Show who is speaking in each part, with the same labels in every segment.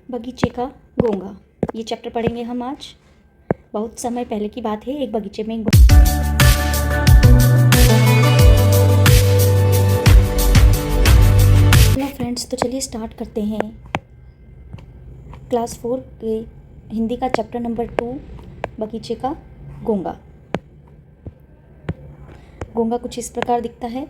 Speaker 1: बगीचे का गोंगा, ये चैप्टर पढ़ेंगे हम आज। बहुत समय पहले की बात है, एक बगीचे में हेलो फ्रेंड्स, तो चलिए स्टार्ट करते हैं क्लास 4 के हिंदी का चैप्टर नंबर 2, बगीचे का गोंगा। गोंगा कुछ इस प्रकार दिखता है।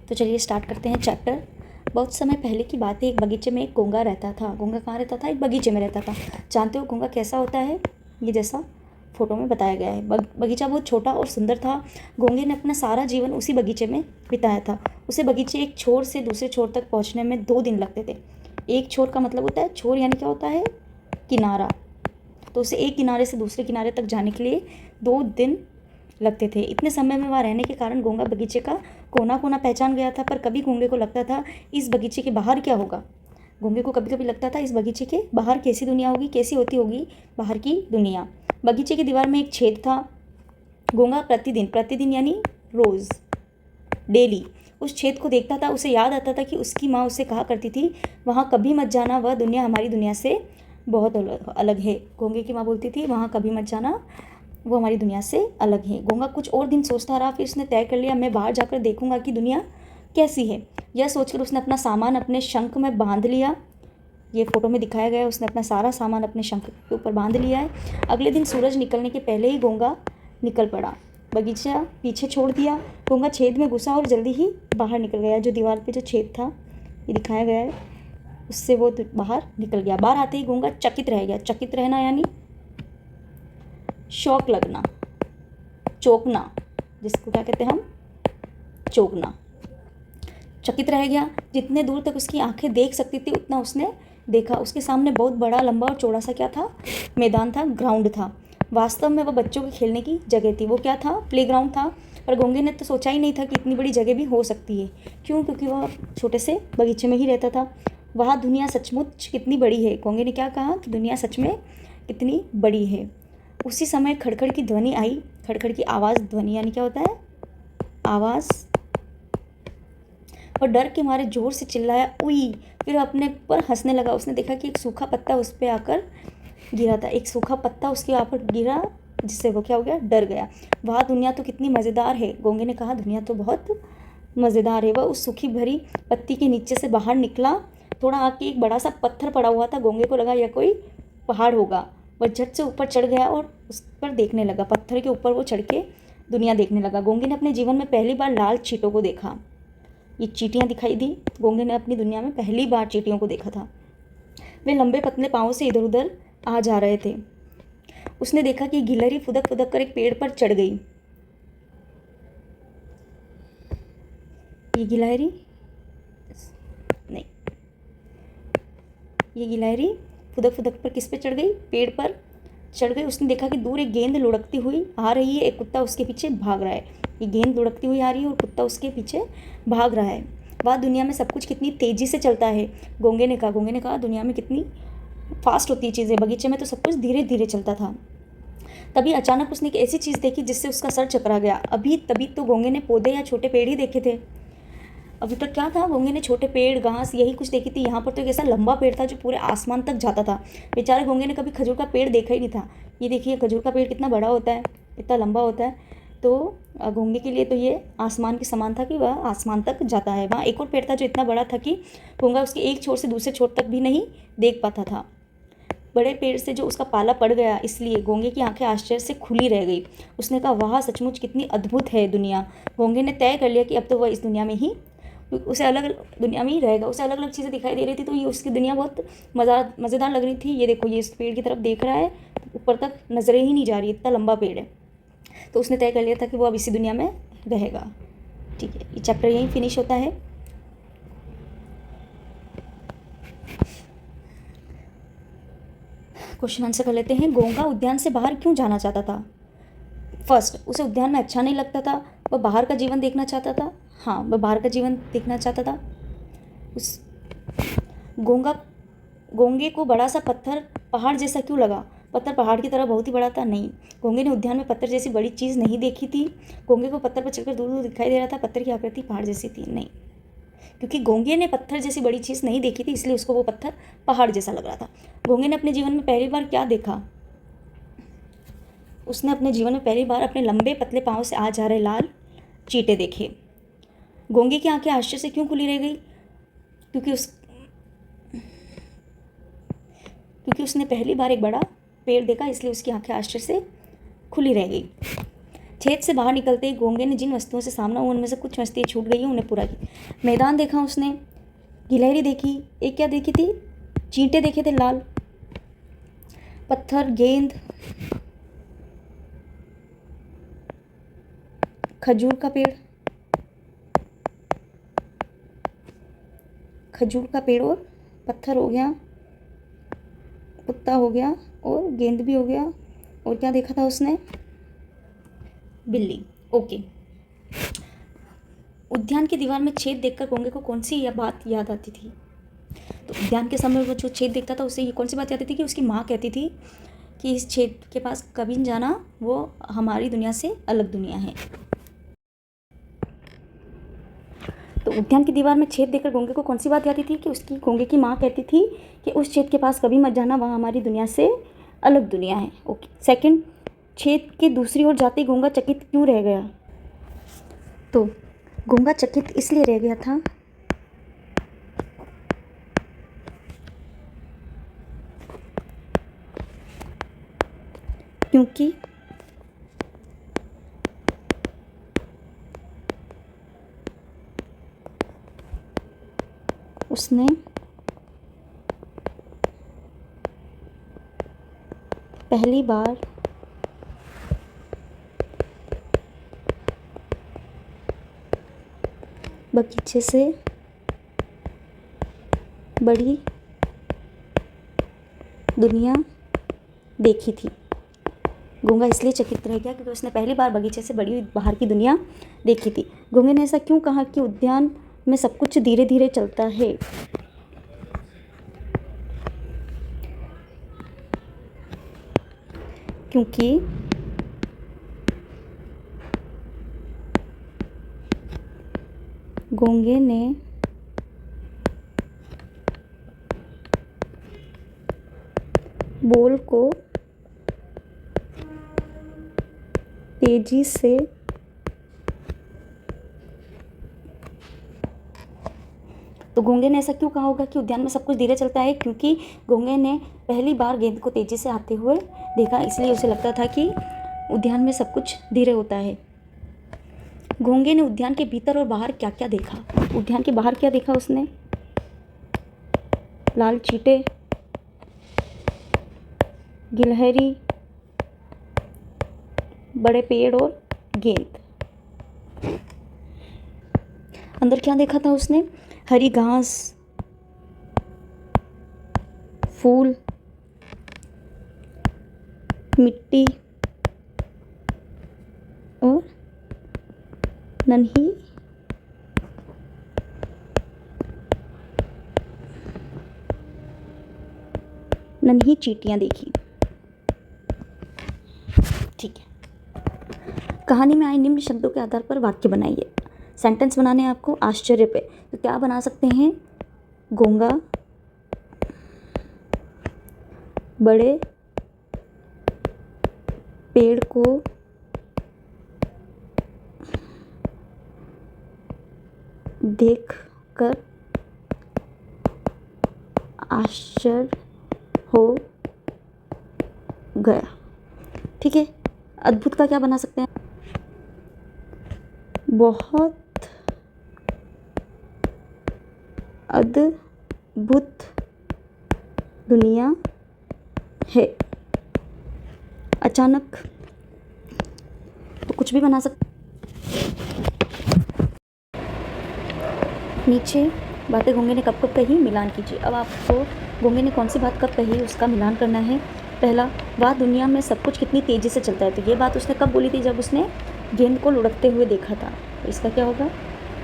Speaker 1: तो चलिए स्टार्ट करते हैं चैप्टर। बहुत समय पहले की बात है, एक बगीचे में एक गोंगा रहता था। गोंगा कहाँ रहता था? एक बगीचे में रहता था। जानते हो गोंगा कैसा होता है? ये जैसा फोटो में बताया गया है। बगीचा बहुत छोटा और सुंदर था। गोंगे ने अपना सारा जीवन उसी बगीचे में बिताया था। उसे बगीचे एक छोर से दूसरे छोर तक पहुंचने में 2 दिन लगते थे। एक छोर का मतलब होता है, छोर यानी क्या होता है? किनारा। तो उसे एक किनारे से दूसरे किनारे तक जाने के लिए 2 दिन लगते थे। इतने समय में वहाँ रहने के कारण गोंगा बगीचे का कोना कोना पहचान गया था। पर कभी गोंगे को लगता था इस बगीचे के बाहर क्या होगा। गोंगे को कभी कभी लगता था इस बगीचे के बाहर कैसी दुनिया होगी, कैसी होती होगी बाहर की दुनिया। बगीचे की दीवार में एक छेद था। गोंगा प्रतिदिन यानी रोज़, डेली उस छेद को देखता था। उसे याद आता था कि उसकी माँ उससे कहा करती थी, वहाँ कभी मत जाना, वह दुनिया हमारी दुनिया से बहुत अलग है। गोंगे की माँ बोलती थी, वहाँ कभी मत जाना, वो हमारी दुनिया से अलग है। गोंगा कुछ और दिन सोचता रहा, फिर उसने तय कर लिया, मैं बाहर जाकर देखूंगा कि दुनिया कैसी है। यह सोचकर उसने अपना सामान अपने शंख में बांध लिया। ये फोटो में दिखाया गया है, उसने अपना सारा सामान अपने शंख के ऊपर बांध लिया है। अगले दिन सूरज निकलने के पहले ही गोंगा निकल पड़ा। बगीचा पीछे छोड़ दिया। गोंगा छेद में घुसा और जल्दी ही बाहर निकल गया। जो दीवार पर जो छेद था, ये दिखाया गया है, उससे वो बाहर निकल गया। बाहर आते ही गोंगा चकित रह गया। चकित रहना यानी शौक लगना, चौंकना, जिसको क्या कहते हैं हम? चौंकना। चकित रह गया। जितने दूर तक उसकी आंखें देख सकती थी उतना उसने देखा। उसके सामने बहुत बड़ा, लंबा और चौड़ा सा क्या था? मैदान था, ग्राउंड था। वास्तव में वह बच्चों के खेलने की जगह थी। वो क्या था? प्लेग्राउंड था। पर गोंगे ने तो सोचा ही नहीं था कि इतनी बड़ी जगह भी हो सकती है। क्यों? क्योंकि वह छोटे से बगीचे में ही रहता था। वह दुनिया सचमुच कितनी बड़ी है। गोंगे ने क्या कहा कि दुनिया सच में कितनी बड़ी है। उसी समय खड़खड़ की ध्वनि आई। खड़खड़ की आवाज़, ध्वनि यानी क्या होता है? आवाज़। और डर के मारे जोर से चिल्लाया, उई। फिर अपने पर हंसने लगा। उसने देखा कि एक सूखा पत्ता उस पर आकर गिरा था। एक सूखा पत्ता उसके ऊपर गिरा, जिससे वो क्या हो गया? डर गया। वाह, दुनिया तो कितनी मज़ेदार है। गोंगे ने कहा, दुनिया तो बहुत मज़ेदार है। वह उस सूखी भरी पत्ती के नीचे से बाहर निकला। थोड़ा आगे एक बड़ा सा पत्थर पड़ा हुआ था। गोंगे को लगा यह कोई पहाड़ होगा। वह झट से ऊपर चढ़ गया और उस पर देखने लगा। पत्थर के ऊपर वो चढ़ के दुनिया देखने लगा। गोंगे ने अपने जीवन में पहली बार लाल चींटों को देखा। ये चींटियाँ दिखाई दी। गोंगे ने अपनी दुनिया में पहली बार चींटियों को देखा था। वे लंबे पतले पाँवों से इधर उधर आ जा रहे थे। उसने देखा कि गिलहरी फुदक फुदक कर एक पेड़ पर चढ़ गई। ये गिलहरी नहीं, ये गिलहरी फुदक फुदक पर किस पे चढ़ गई? पेड़ पर चढ़ गई। उसने देखा कि दूर एक गेंद लुढ़कती हुई आ रही है। एक कुत्ता उसके पीछे भाग रहा है। ये गेंद लुढ़कती हुई आ रही है और कुत्ता उसके पीछे भाग रहा है। वाह, दुनिया में सब कुछ कितनी तेज़ी से चलता है। गोंगे ने कहा दुनिया में कितनी फास्ट होती है चीज़ें। बगीचे में तो सब कुछ धीरे धीरे चलता था। तभी अचानक उसने एक ऐसी चीज़ देखी जिससे उसका सर चकरा गया। तभी तो गोंगे ने पौधे या छोटे पेड़ ही देखे थे। अभी तक क्या था? गोंगे ने छोटे पेड़, घास, यही कुछ देखी थी। यहाँ पर तो एक ऐसा लंबा पेड़ था जो पूरे आसमान तक जाता था। बेचारे गोंगे ने कभी खजूर का पेड़ देखा ही नहीं था। ये देखिए, खजूर का पेड़ कितना बड़ा होता है, इतना लंबा होता है। तो गोंगे के लिए तो ये आसमान के समान था कि वह आसमान तक जाता है। वहाँ एक और पेड़ था जो इतना बड़ा था कि गोंगा उसके एक छोर से दूसरे छोर तक भी नहीं देख पाता था। बड़े पेड़ से जो उसका पाला पड़ गया, इसलिए गोंगे की आंखें आश्चर्य से खुली रह गई। उसने कहा, वाह, सचमुच कितनी अद्भुत है दुनिया। गोंगे ने तय कर लिया कि अब तो वह इस दुनिया में ही, उसे अलग दुनिया में ही रहेगा। उसे अलग अलग चीज़ें दिखाई दे रही थी, तो ये उसकी दुनिया बहुत मज़ेदार लग रही थी। ये देखो, ये इस पेड़ की तरफ देख रहा है, ऊपर तक नजरें ही नहीं जा रही, इतना लंबा पेड़ है। तो उसने तय कर लिया था कि वो अब इसी दुनिया में रहेगा। ठीक है, ये चैप्टर यहीं फिनिश होता है। क्वेश्चन आंसर कर लेते हैं। गोंगा उद्यान से बाहर क्यों जाना चाहता था? फर्स्ट, उसे उद्यान में अच्छा नहीं लगता था। वह बाहर का जीवन देखना चाहता था। हाँ, वह बाहर का जीवन देखना चाहता था। उस गोंगे को बड़ा सा पत्थर पहाड़ जैसा क्यों लगा? पत्थर पहाड़ की तरह बहुत ही बड़ा था? नहीं, गोंगे ने उद्यान में पत्थर जैसी बड़ी चीज़ नहीं देखी थी। गोंगे को पत्थर पर चढ़कर दूर दूर दिखाई दे रहा था। पत्थर की आकृति पहाड़ जैसी थी? नहीं, क्योंकि घोंगे ने पत्थर जैसी बड़ी चीज़ नहीं देखी थी, इसलिए उसको वो पत्थर पहाड़ जैसा लग रहा था। घोंगे ने अपने जीवन में पहली बार क्या देखा? उसने अपने जीवन में पहली बार अपने लंबे पतले पाँव से आ जा रहे लाल चींटे देखे। घोंगे की आंखें आश्चर्य से क्यों खुली रह गई? क्योंकि उसने पहली बार एक बड़ा पेड़ देखा, इसलिए उसकी आंखें आश्चर्य से खुली रह गई। छेद से बाहर निकलते ही घोंगे ने जिन वस्तुओं से सामना हुआ उनमें से कुछ वस्तुएं छूट गई हैं, उन्हें पूरा की। मैदान देखा उसने, गिलहरी देखी, एक क्या देखी थी? चींटे देखे थे लाल, पत्थर, गेंद, खजूर का पेड़, और पत्थर हो गया, कुत्ता हो गया और गेंद भी हो गया, और क्या देखा था उसने? बिल्ली। ओके। उद्यान की दीवार में छेद देखकर घोंगे को कौन सी यह बात याद आती थी? तो उद्यान के समय वो जो छेद देखता था उससे ये कौन सी बात याद आती थी कि उसकी माँ कहती थी कि इस छेद के पास कभी नहीं जाना, वो हमारी दुनिया से अलग दुनिया है। तो उद्यान की दीवार में छेद देखकर घोंगे को कौन सी बात आती थी कि उसकी घोंगे की माँ कहती थी कि उस छेद के पास कभी मत जाना, वहाँ हमारी दुनिया से अलग दुनिया है। ओके। सेकंड, छेद के दूसरी ओर जाते ही घोंगा चकित क्यों रह गया? तो घोंगा चकित इसलिए रह गया था क्योंकि उसने पहली बार बगीचे से बड़ी दुनिया देखी थी। घोंगा इसलिए चकित रह गया क्योंकि उसने पहली बार बगीचे से बड़ी बाहर की दुनिया देखी थी। घोंगे ने ऐसा क्यों कहा कि उद्यान में सब कुछ धीरे धीरे चलता है? क्योंकि घोंगे ने बॉल को तेजी से तो घोंगे ने ऐसा क्यों कहा होगा कि उद्यान में सब कुछ धीरे चलता है? क्योंकि घोंगे ने पहली बार गेंद को तेजी से आते हुए देखा, इसलिए उसे लगता था कि उद्यान में सब कुछ धीरे होता है। घोंगे ने उद्यान के भीतर और बाहर क्या क्या देखा? उद्यान के बाहर क्या देखा उसने? लाल चींटे, गिलहरी, बड़े पेड़ और गेंद। अंदर क्या देखा था उसने? हरी घास, फूल, मिट्टी और नन्ही चींटियां देखी। ठीक है। कहानी में आए निम्न शब्दों के आधार पर वाक्य बनाइए। सेंटेंस बनाने हैं आपको आश्चर्य पे, तो क्या बना सकते हैं? घोंगा बड़े पेड़ को देखकर आश्चर्य हो गया। ठीक है। अद्भुत का क्या बना सकते हैं? बहुत अद्भुत दुनिया है। अचानक तो कुछ भी बना सकते। नीचे बातें घोंगे ने कब कब कही, मिलान कीजिए। अब आपको घोंगे ने कौन सी बात कब कही उसका मिलान करना है। पहला, वह दुनिया में सब कुछ कितनी तेज़ी से चलता है, तो ये बात उसने कब बोली थी? जब उसने गेंद को लुढ़कते हुए देखा था। तो इसका क्या होगा?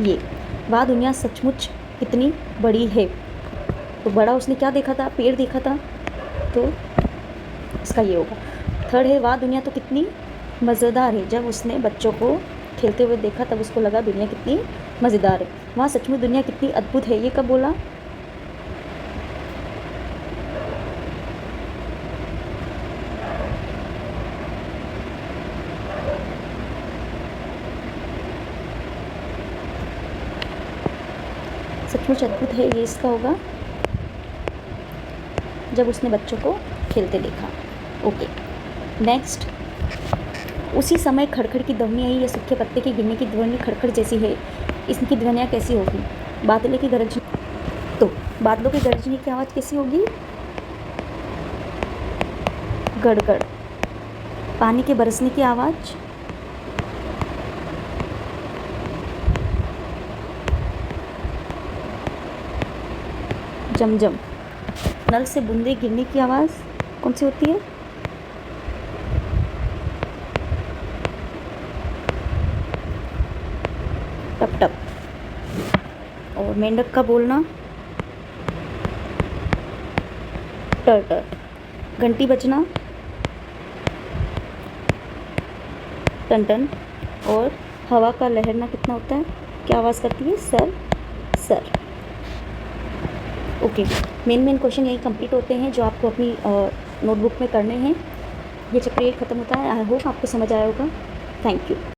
Speaker 1: ये वह दुनिया सचमुच कितनी बड़ी है। तो बड़ा उसने क्या देखा था? पेड़ देखा था, तो इसका ये होगा। थर्ड है, वह दुनिया तो कितनी मज़ेदार है। जब उसने बच्चों को खेलते हुए देखा तब उसको लगा दुनिया कितनी मज़ेदार है। वहाँ सचमुच दुनिया कितनी अद्भुत है, ये कब बोला? सचमुच अद्भुत है, ये इसका होगा जब उसने बच्चों को खेलते देखा। Okay, next. उसी समय खड़खड़ की ध्वनि आई या सूखे पत्ते के गिरने की ध्वनि खड़खड़ जैसी है, इनकी ध्वनियाँ कैसी होगी? बादलों की गरजने, तो बादलों की गरजने की आवाज़ कैसी होगी? गड़गड़। पानी के बरसने की आवाज़? जमजम। नल से बूंदे गिरने की आवाज़ कौन सी होती है? टप टप। और मेंढक का बोलना? टर टर। घंटी बजना? Ton ton. और हवा का लहरना कितना होता है, क्या आवाज़ करती है? Sir sir. Okay, main question यही कंप्लीट होते हैं जो आपको अपनी नोटबुक में करने हैं। ये चैप्टर 8 खत्म होता है। आई होप आपको समझ आया होगा। Thank you.